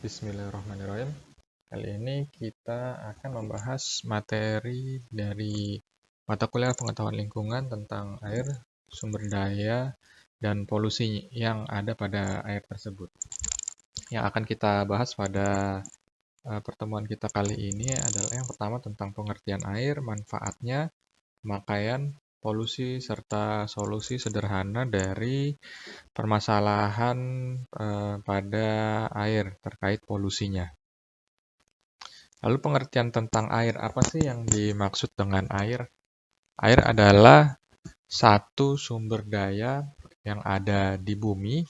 Bismillahirrahmanirrahim. Kali ini kita akan membahas materi dari mata kuliah pengetahuan lingkungan tentang air, sumber daya, dan polusi yang ada pada air tersebut. Yang akan kita bahas pada pertemuan kita kali ini adalah yang pertama tentang pengertian air, manfaatnya, pemakaian, polusi, serta solusi sederhana dari permasalahan pada air terkait polusinya. Lalu pengertian tentang air, apa sih yang dimaksud dengan air? Air adalah satu sumber daya yang ada di bumi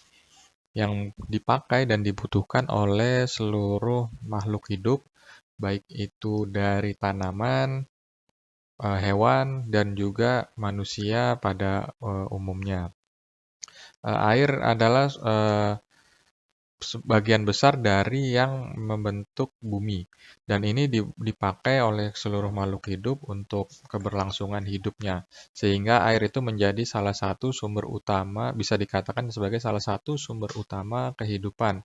yang dipakai dan dibutuhkan oleh seluruh makhluk hidup, baik itu dari tanaman, hewan, dan juga manusia pada umumnya. Air adalah sebagian besar dari yang membentuk bumi, dan ini dipakai oleh seluruh makhluk hidup untuk keberlangsungan hidupnya, sehingga air itu menjadi salah satu sumber utama, bisa dikatakan sebagai salah satu sumber utama kehidupan.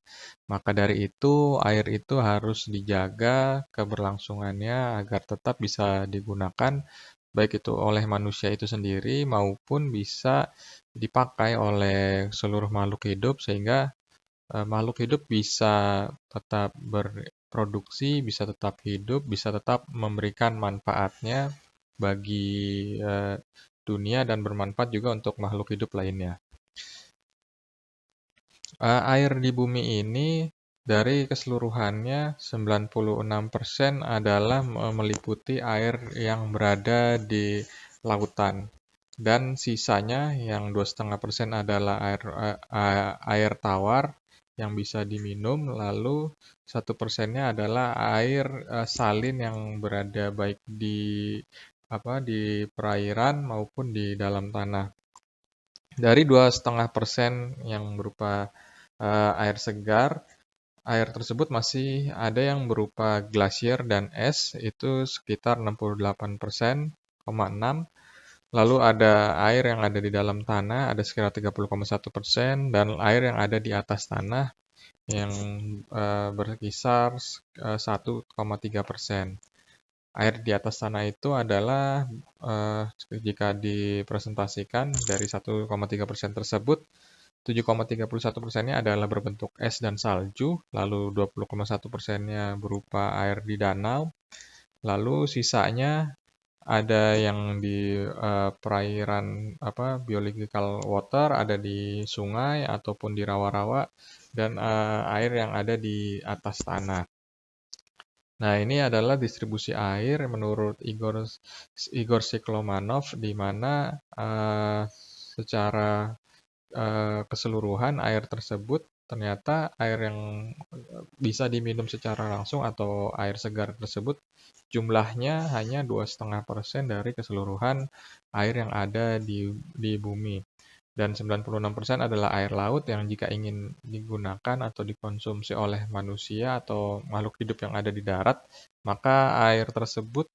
Maka dari itu, air itu harus dijaga keberlangsungannya agar tetap bisa digunakan, baik itu oleh manusia itu sendiri maupun bisa dipakai oleh seluruh makhluk hidup, sehingga makhluk hidup bisa tetap berproduksi, bisa tetap hidup, bisa tetap memberikan manfaatnya bagi dunia dan bermanfaat juga untuk makhluk hidup lainnya. Air di bumi ini dari keseluruhannya 96% adalah meliputi air yang berada di lautan. Dan sisanya yang 2,5% adalah air tawar yang bisa diminum, lalu 1%-nya adalah air salin yang berada baik di perairan maupun di dalam tanah. Dari 2,5% yang berupa air segar, air tersebut masih ada yang berupa glasier dan es, itu sekitar 68,6%. Lalu ada air yang ada di dalam tanah, ada sekitar 30,1%, dan air yang ada di atas tanah yang berkisar 1,3%. Air di atas tanah itu adalah jika dipresentasikan dari 1,3% tersebut, 7,31%-nya adalah berbentuk es dan salju, lalu 20,1%-nya berupa air di danau, lalu sisanya ada yang di perairan biological water, ada di sungai ataupun di rawa-rawa, dan air yang ada di atas tanah. Nah, ini adalah distribusi air menurut Igor Shiklomanov, di mana secara keseluruhan air tersebut ternyata air yang bisa diminum secara langsung atau air segar tersebut jumlahnya hanya 2,5% dari keseluruhan air yang ada di bumi. Dan 96% adalah air laut yang jika ingin digunakan atau dikonsumsi oleh manusia atau makhluk hidup yang ada di darat, maka air tersebut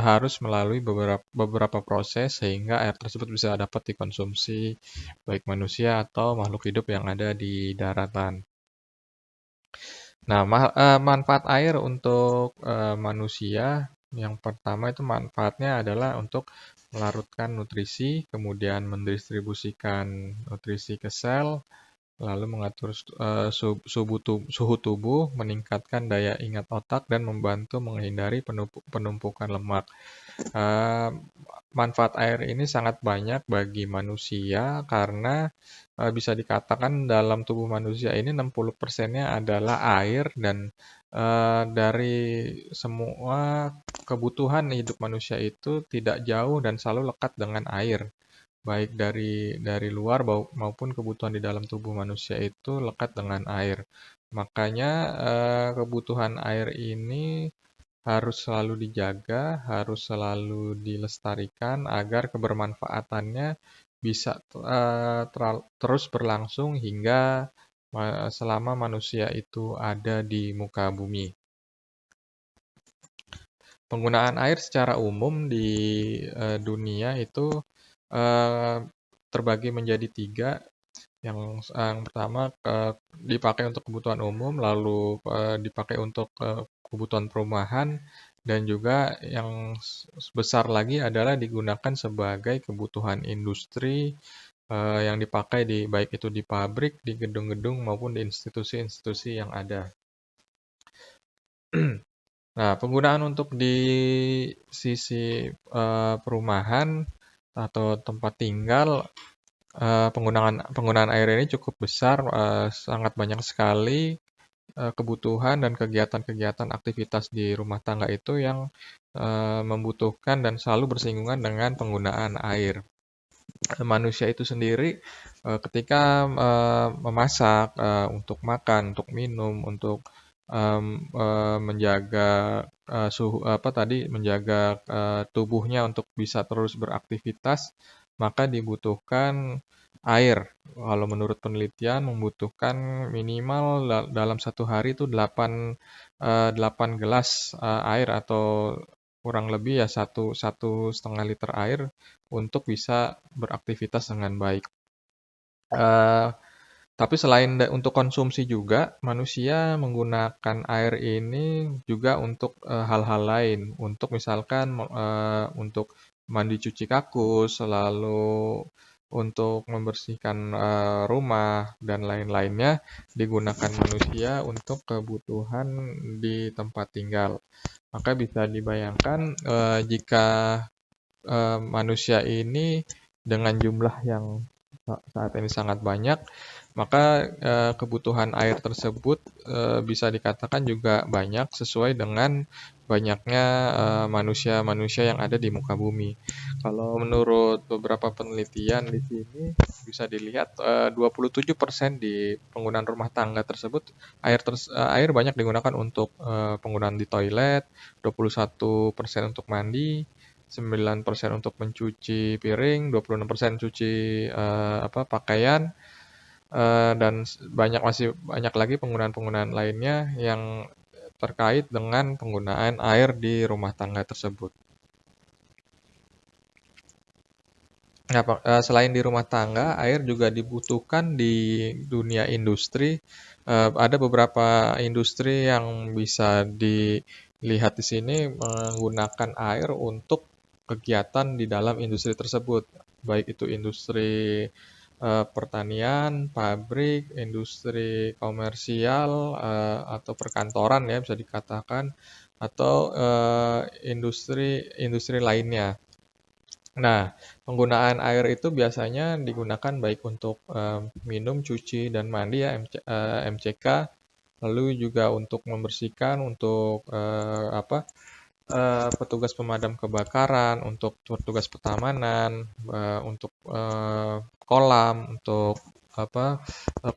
harus melalui beberapa proses sehingga air tersebut bisa dapat dikonsumsi baik manusia atau makhluk hidup yang ada di daratan. Nah, manfaat air untuk manusia, yang pertama itu manfaatnya adalah untuk melarutkan nutrisi, kemudian mendistribusikan nutrisi ke sel, lalu mengatur suhu tubuh, meningkatkan daya ingat otak, dan membantu menghindari penumpukan lemak. Manfaat air ini sangat banyak bagi manusia karena bisa dikatakan dalam tubuh manusia ini 60%-nya adalah air, dan dari semua kebutuhan hidup manusia itu tidak jauh dan selalu lekat dengan air. Baik dari luar maupun kebutuhan di dalam tubuh manusia itu lekat dengan air. Makanya kebutuhan air ini harus selalu dijaga, harus selalu dilestarikan agar kebermanfaatannya bisa terus berlangsung hingga selama manusia itu ada di muka bumi. Penggunaan air secara umum di dunia itu terbagi menjadi 3. Yang pertama dipakai untuk kebutuhan umum, lalu dipakai untuk kebutuhan perumahan, dan juga yang besar lagi adalah digunakan sebagai kebutuhan industri yang dipakai baik itu di pabrik, di gedung-gedung maupun di institusi-institusi yang ada. Nah, penggunaan untuk di sisi perumahan atau tempat tinggal, penggunaan penggunaan air ini cukup besar, sangat banyak sekali kebutuhan dan kegiatan-kegiatan aktivitas di rumah tangga itu yang membutuhkan dan selalu bersinggungan dengan penggunaan air. Manusia itu sendiri ketika memasak, untuk makan, untuk minum, untuk menjaga menjaga tubuhnya untuk bisa terus beraktivitas, maka dibutuhkan air. Kalau menurut penelitian membutuhkan minimal dalam satu hari itu 8 gelas air, atau kurang lebih ya 1,5 liter air untuk bisa beraktivitas dengan baik. Eh, tapi selain untuk konsumsi juga, manusia menggunakan air ini juga untuk hal-hal lain. Untuk misalkan untuk mandi, cuci kakus, lalu untuk membersihkan rumah dan lain-lainnya, digunakan manusia untuk kebutuhan di tempat tinggal. Maka bisa dibayangkan jika manusia ini dengan jumlah yang saat ini sangat banyak, maka kebutuhan air tersebut bisa dikatakan juga banyak sesuai dengan banyaknya manusia-manusia yang ada di muka bumi. Kalau menurut beberapa penelitian di sini bisa dilihat 27% di penggunaan rumah tangga tersebut air banyak digunakan untuk penggunaan di toilet, 21% untuk mandi, 9% untuk mencuci piring, 26% cuci pakaian, dan masih banyak lagi penggunaan-penggunaan lainnya yang terkait dengan penggunaan air di rumah tangga tersebut. Nah, selain di rumah tangga, air juga dibutuhkan di dunia industri. Ada beberapa industri yang bisa dilihat di sini menggunakan air untuk kegiatan di dalam industri tersebut, baik itu industri pertanian, pabrik, industri komersial, atau perkantoran ya bisa dikatakan, atau industri lainnya. Nah, penggunaan air itu biasanya digunakan baik untuk minum, cuci, dan mandi ya, MCK, lalu juga untuk membersihkan, untuk petugas pemadam kebakaran, untuk petugas petamanan, untuk kolam, untuk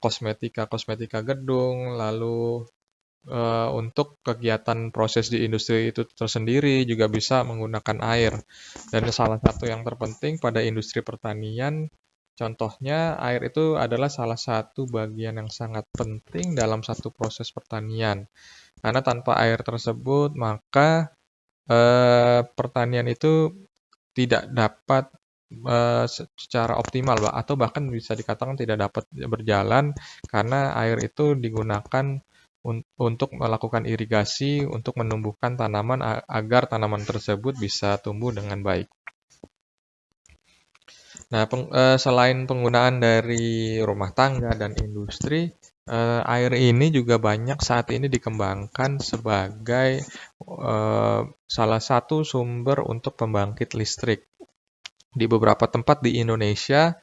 kosmetika gedung, lalu untuk kegiatan proses di industri itu tersendiri juga bisa menggunakan air. Dan salah satu yang terpenting pada industri pertanian, contohnya air itu adalah salah satu bagian yang sangat penting dalam satu proses pertanian. Karena tanpa air tersebut, maka pertanian itu tidak dapat secara optimal, atau bahkan bisa dikatakan tidak dapat berjalan karena air itu digunakan untuk melakukan irigasi untuk menumbuhkan tanaman agar tanaman tersebut bisa tumbuh dengan baik. Nah, selain penggunaan dari rumah tangga dan industri, air ini juga banyak saat ini dikembangkan sebagai salah satu sumber untuk pembangkit listrik. Di beberapa tempat di Indonesia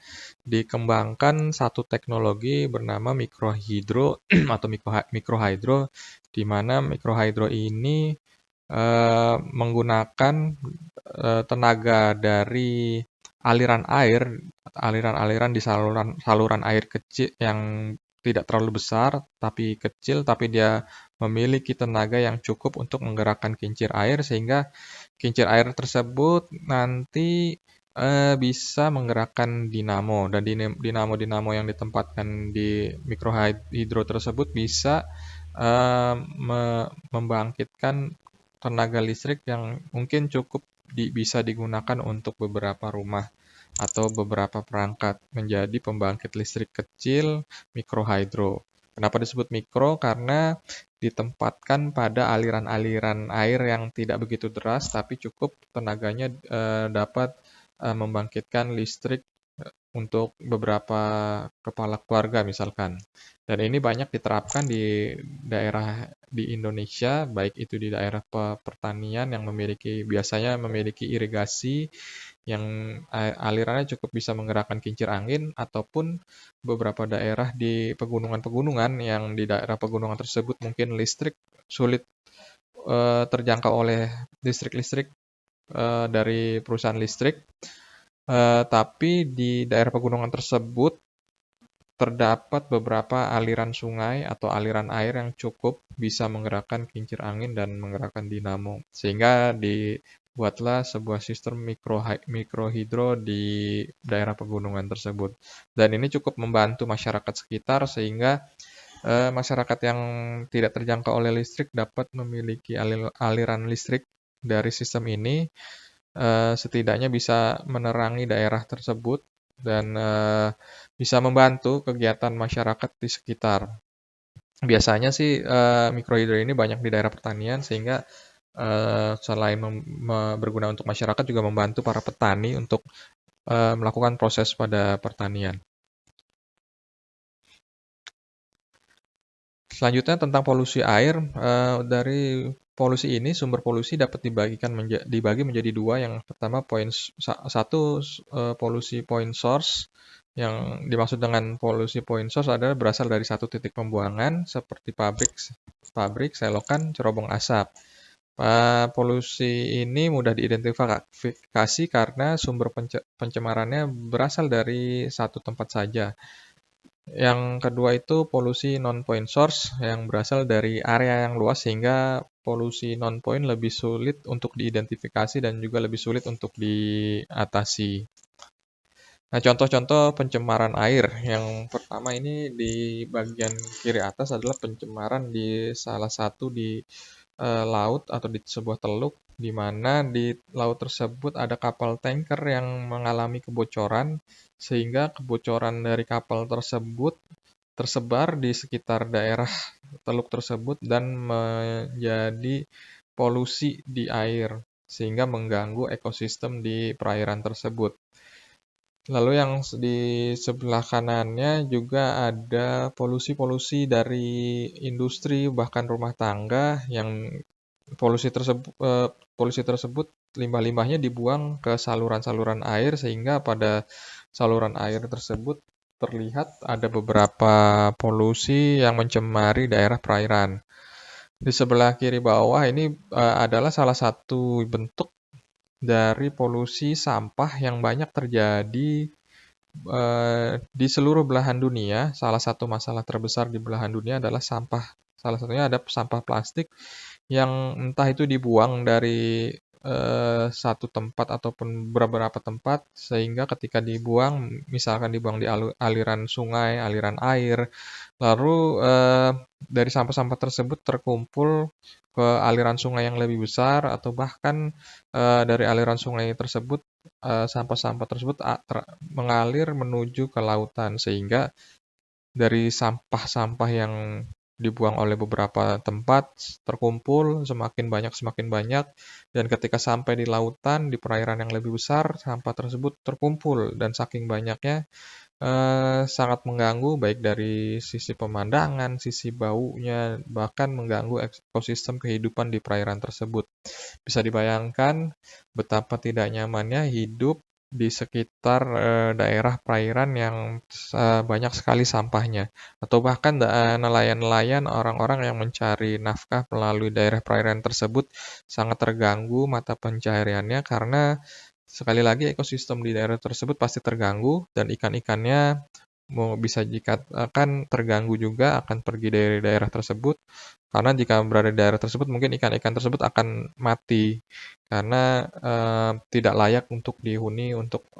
dikembangkan satu teknologi bernama mikrohidro atau mikrohidro, di mana mikrohidro ini menggunakan tenaga dari aliran-aliran di saluran air kecil yang tidak terlalu besar tapi kecil, tapi dia memiliki tenaga yang cukup untuk menggerakkan kincir air, sehingga kincir air tersebut nanti bisa menggerakkan dinamo, dan dinamo-dinamo yang ditempatkan di mikrohidro tersebut bisa membangkitkan tenaga listrik yang mungkin cukup bisa digunakan untuk beberapa rumah. atau beberapa perangkat menjadi pembangkit listrik kecil mikrohidro. Kenapa disebut mikro? Karena ditempatkan pada aliran-aliran air yang tidak begitu deras, tapi cukup tenaganya dapat membangkitkan listrik untuk beberapa kepala keluarga misalkan. Dan ini banyak diterapkan di daerah di Indonesia, baik itu di daerah pertanian yang biasanya memiliki irigasi yang alirannya cukup bisa menggerakkan kincir angin, ataupun beberapa daerah di pegunungan-pegunungan yang di daerah pegunungan tersebut mungkin listrik sulit terjangkau oleh listrik-listrik dari perusahaan listrik. Tapi di daerah pegunungan tersebut terdapat beberapa aliran sungai atau aliran air yang cukup bisa menggerakkan kincir angin dan menggerakkan dinamo. Sehingga dibuatlah sebuah sistem mikrohidro di daerah pegunungan tersebut. Dan ini cukup membantu masyarakat sekitar sehingga masyarakat yang tidak terjangkau oleh listrik dapat memiliki aliran listrik dari sistem ini, setidaknya bisa menerangi daerah tersebut dan bisa membantu kegiatan masyarakat di sekitar. Biasanya sih mikrohidro ini banyak di daerah pertanian sehingga selain berguna untuk masyarakat juga membantu para petani untuk melakukan proses pada pertanian. Selanjutnya tentang polusi air, dari polusi ini sumber polusi dapat dibagi menjadi dua. Yang pertama satu polusi point source. Yang dimaksud dengan polusi point source adalah berasal dari satu titik pembuangan seperti pabrik, selokan, cerobong asap. Polusi ini mudah diidentifikasi karena sumber pencemarannya berasal dari satu tempat saja. Yang kedua itu polusi non-point source yang berasal dari area yang luas sehingga polusi non-point lebih sulit untuk diidentifikasi dan juga lebih sulit untuk diatasi. Nah, contoh-contoh pencemaran air. Yang pertama ini di bagian kiri atas adalah pencemaran di salah satu di laut atau di sebuah teluk di mana di laut tersebut ada kapal tanker yang mengalami kebocoran sehingga kebocoran dari kapal tersebut tersebar di sekitar daerah teluk tersebut dan menjadi polusi di air sehingga mengganggu ekosistem di perairan tersebut. Lalu yang di sebelah kanannya juga ada polusi-polusi dari industri bahkan rumah tangga yang polusi tersebut limbah-limbahnya dibuang ke saluran-saluran air sehingga pada saluran air tersebut terlihat ada beberapa polusi yang mencemari daerah perairan. Di sebelah kiri bawah ini adalah salah satu bentuk dari polusi sampah yang banyak terjadi di seluruh belahan dunia. Salah satu masalah terbesar di belahan dunia adalah sampah. Salah satunya ada sampah plastik yang entah itu dibuang dari satu tempat ataupun beberapa tempat, sehingga ketika dibuang, misalkan dibuang di aliran sungai, aliran air, lalu dari sampah-sampah tersebut terkumpul ke aliran sungai yang lebih besar, atau bahkan dari aliran sungai tersebut, sampah-sampah tersebut mengalir menuju ke lautan, sehingga dari sampah-sampah yang dibuang oleh beberapa tempat terkumpul semakin banyak dan ketika sampai di lautan di perairan yang lebih besar sampah tersebut terkumpul dan saking banyaknya sangat mengganggu baik dari sisi pemandangan, sisi baunya, bahkan mengganggu ekosistem kehidupan di perairan tersebut. Bisa dibayangkan betapa tidak nyamannya hidup di sekitar daerah perairan yang banyak sekali sampahnya. Atau bahkan nelayan-nelayan, orang-orang yang mencari nafkah melalui daerah perairan tersebut sangat terganggu mata pencahariannya karena sekali lagi ekosistem di daerah tersebut pasti terganggu dan ikan-ikannya bisa akan terganggu juga, akan pergi dari daerah tersebut. Karena jika berada di daerah tersebut mungkin ikan-ikan tersebut akan mati karena tidak layak untuk dihuni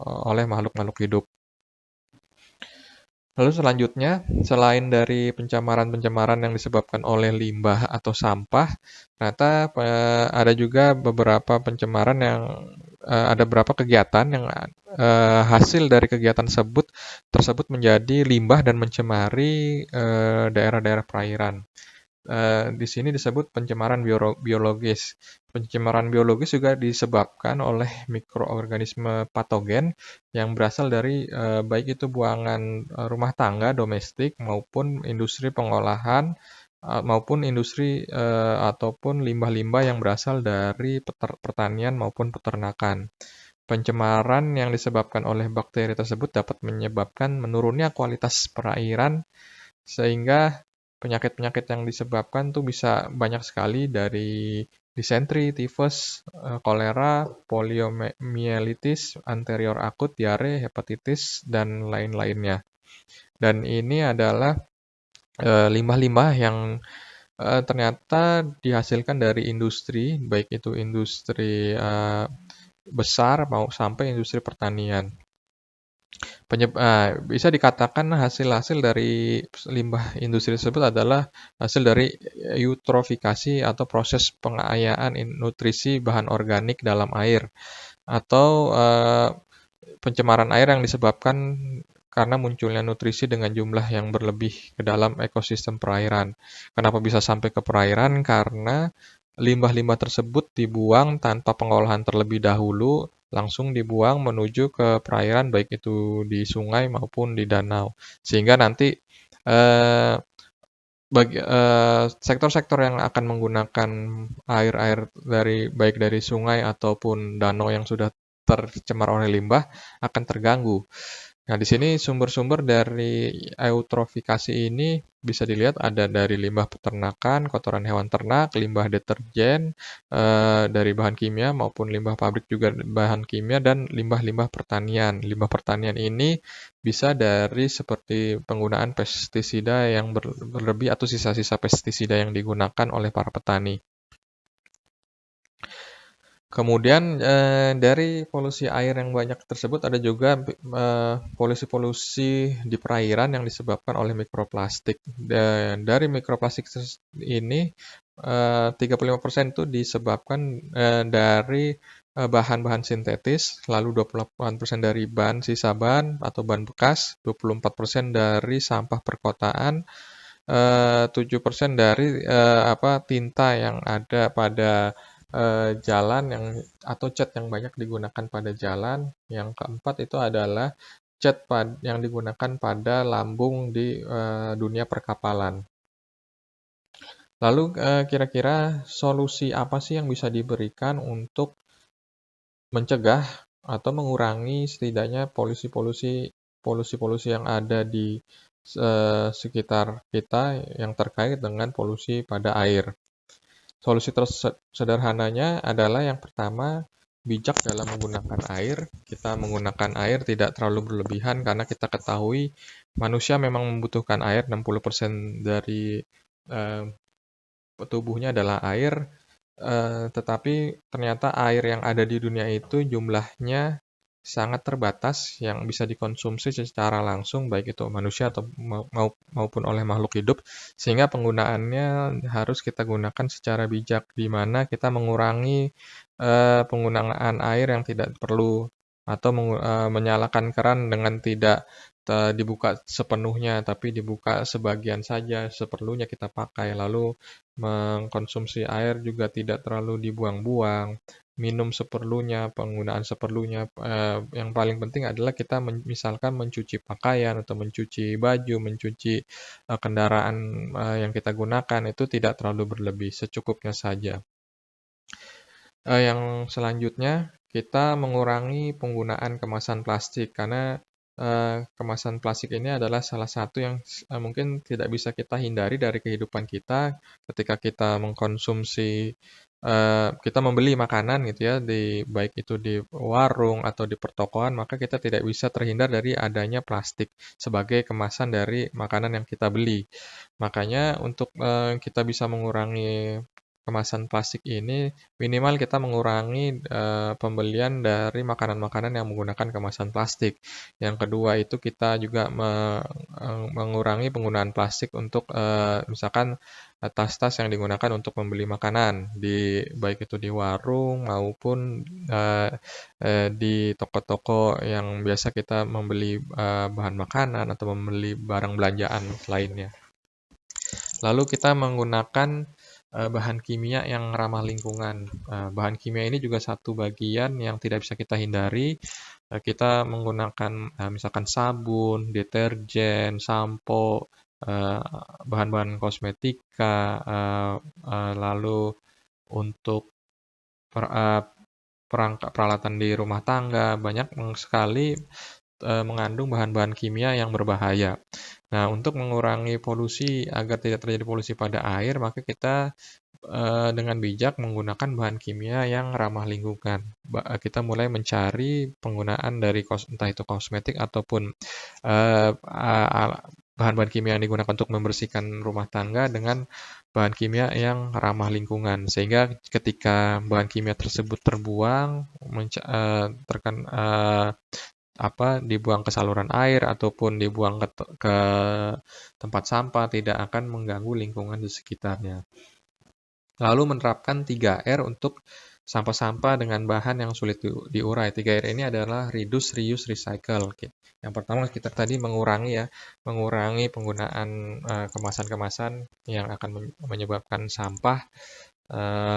oleh makhluk-makhluk hidup. Lalu selanjutnya, selain dari pencemaran-pencemaran yang disebabkan oleh limbah atau sampah, ternyata ada juga beberapa pencemaran yang ada beberapa kegiatan yang hasil dari kegiatan tersebut menjadi limbah dan mencemari daerah-daerah perairan. Di sini disebut pencemaran biologis. Pencemaran biologis juga disebabkan oleh mikroorganisme patogen yang berasal dari baik itu buangan rumah tangga domestik maupun industri pengolahan maupun industri ataupun limbah-limbah yang berasal dari pertanian maupun peternakan. Pencemaran yang disebabkan oleh bakteri tersebut dapat menyebabkan menurunnya kualitas perairan sehingga penyakit-penyakit yang disebabkan tuh bisa banyak sekali dari disentri, tifus, kolera, poliomyelitis, anterior akut, diare, hepatitis, dan lain-lainnya. Dan ini adalah limbah-limbah yang ternyata dihasilkan dari industri, baik itu industri besar mau sampai industri pertanian. Bisa dikatakan hasil-hasil dari limbah industri tersebut adalah hasil dari eutrofikasi atau proses pengayaan nutrisi bahan organik dalam air atau pencemaran air yang disebabkan karena munculnya nutrisi dengan jumlah yang berlebih ke dalam ekosistem perairan. Kenapa bisa sampai ke perairan? Karena limbah-limbah tersebut dibuang tanpa pengolahan terlebih dahulu, langsung dibuang menuju ke perairan, baik itu di sungai maupun di danau. Sehingga nanti eh, sektor-sektor yang akan menggunakan air-air baik dari sungai ataupun danau yang sudah tercemar oleh limbah akan terganggu. Nah, di sini sumber-sumber dari eutrofikasi ini bisa dilihat ada dari limbah peternakan, kotoran hewan ternak, limbah deterjen, dari bahan kimia maupun limbah pabrik juga bahan kimia dan limbah-limbah pertanian. Limbah pertanian ini bisa dari seperti penggunaan pestisida yang berlebih atau sisa-sisa pestisida yang digunakan oleh para petani. Kemudian dari polusi air yang banyak tersebut ada juga polusi-polusi di perairan yang disebabkan oleh mikroplastik. Dan dari mikroplastik ini 35% itu disebabkan dari bahan-bahan sintetis, lalu 28% dari ban sisa ban atau ban bekas, 24% dari sampah perkotaan, 7% dari tinta yang ada pada jalan atau cat yang banyak digunakan pada jalan. Yang keempat itu adalah cat yang digunakan pada lambung di dunia perkapalan. Lalu kira-kira solusi apa sih yang bisa diberikan untuk mencegah atau mengurangi setidaknya polusi-polusi yang ada di sekitar kita yang terkait dengan polusi pada air? Solusi sederhananya adalah yang pertama, bijak dalam menggunakan air. Kita menggunakan air tidak terlalu berlebihan karena kita ketahui manusia memang membutuhkan air, 60% dari tubuhnya adalah air, tetapi ternyata air yang ada di dunia itu jumlahnya sangat terbatas yang bisa dikonsumsi secara langsung baik itu manusia atau maupun oleh makhluk hidup, sehingga penggunaannya harus kita gunakan secara bijak di mana kita mengurangi penggunaan air yang tidak perlu atau menyalakan keran dengan tidak dibuka sepenuhnya tapi dibuka sebagian saja seperlunya kita pakai, lalu mengkonsumsi air juga tidak terlalu dibuang-buang, minum seperlunya, penggunaan seperlunya. Yang paling penting adalah kita misalkan mencuci pakaian atau mencuci baju, mencuci kendaraan yang kita gunakan itu tidak terlalu berlebih, secukupnya saja. Yang selanjutnya kita mengurangi penggunaan kemasan plastik karena kemasan plastik ini adalah salah satu yang mungkin tidak bisa kita hindari dari kehidupan kita ketika kita mengkonsumsi kita membeli makanan gitu ya baik itu di warung atau di pertokoan, maka kita tidak bisa terhindar dari adanya plastik sebagai kemasan dari makanan yang kita beli. Makanya untuk kita bisa mengurangi kemasan plastik ini, minimal kita mengurangi pembelian dari makanan-makanan yang menggunakan kemasan plastik. Yang kedua itu kita juga mengurangi penggunaan plastik untuk misalkan tas-tas yang digunakan untuk membeli makanan, baik itu di warung maupun di toko-toko yang biasa kita membeli bahan makanan atau membeli barang belanjaan lainnya. Lalu kita menggunakan bahan kimia yang ramah lingkungan. Bahan kimia ini juga satu bagian yang tidak bisa kita hindari. Kita menggunakan misalkan sabun, deterjen, sampo, bahan-bahan kosmetika, lalu untuk perangkat peralatan di rumah tangga, banyak sekali mengandung bahan-bahan kimia yang berbahaya. Nah, untuk mengurangi polusi agar tidak terjadi polusi pada air, maka kita dengan bijak menggunakan bahan kimia yang ramah lingkungan. Kita mulai mencari penggunaan dari entah itu kosmetik ataupun bahan-bahan kimia yang digunakan untuk membersihkan rumah tangga dengan bahan kimia yang ramah lingkungan. Sehingga ketika bahan kimia tersebut terbuang, dibuang ke saluran air ataupun dibuang ke tempat sampah, tidak akan mengganggu lingkungan di sekitarnya. Lalu menerapkan 3R untuk sampah-sampah dengan bahan yang sulit diurai. 3R ini adalah reduce, reuse, recycle. Yang pertama kita tadi mengurangi penggunaan kemasan-kemasan yang akan menyebabkan sampah.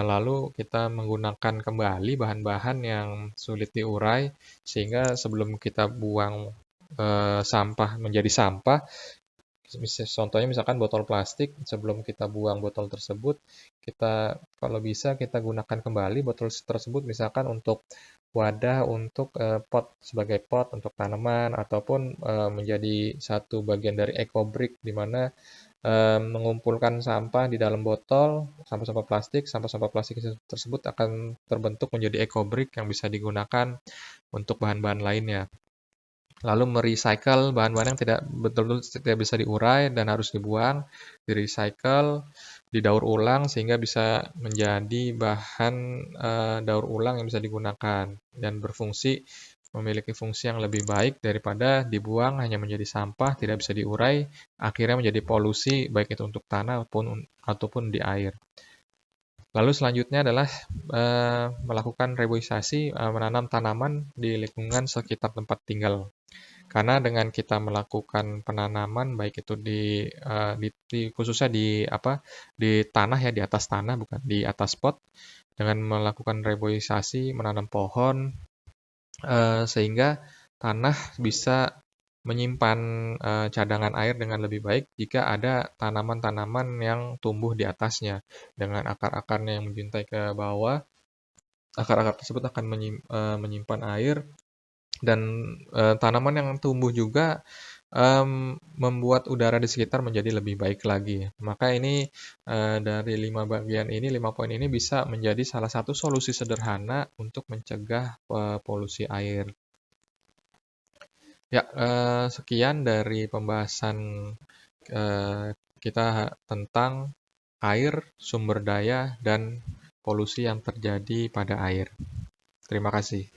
Lalu kita menggunakan kembali bahan-bahan yang sulit diurai, sehingga sebelum kita buang sampah menjadi sampah, contohnya misalkan botol plastik, sebelum kita buang botol tersebut, kalau bisa kita gunakan kembali botol tersebut misalkan untuk wadah untuk pot, sebagai pot untuk tanaman, ataupun menjadi satu bagian dari eco-brick, di mana mengumpulkan sampah di dalam botol, sampah-sampah plastik tersebut akan terbentuk menjadi eco-brick yang bisa digunakan untuk bahan-bahan lainnya. Lalu merecycle bahan-bahan yang betul-betul tidak bisa diurai dan harus dibuang, di-recycle, didaur ulang sehingga bisa menjadi bahan daur ulang yang bisa digunakan dan memiliki fungsi yang lebih baik daripada dibuang hanya menjadi sampah, tidak bisa diurai, akhirnya menjadi polusi baik itu untuk tanah ataupun di air. Lalu selanjutnya adalah melakukan reboisasi, menanam tanaman di lingkungan sekitar tempat tinggal. Karena dengan kita melakukan penanaman baik itu khususnya di tanah ya, di atas tanah bukan di atas pot, dengan melakukan reboisasi, menanam pohon, sehingga tanah bisa menyimpan cadangan air dengan lebih baik jika ada tanaman-tanaman yang tumbuh di atasnya. Dengan akar-akarnya yang menjuntai ke bawah, akar-akar tersebut akan menyimpan air, dan tanaman yang tumbuh juga membuat udara di sekitar menjadi lebih baik lagi. Maka ini dari 5 poin ini bisa menjadi salah satu solusi sederhana untuk mencegah polusi air. Ya, sekian dari pembahasan kita tentang air, sumber daya, dan polusi yang terjadi pada air. Terima kasih.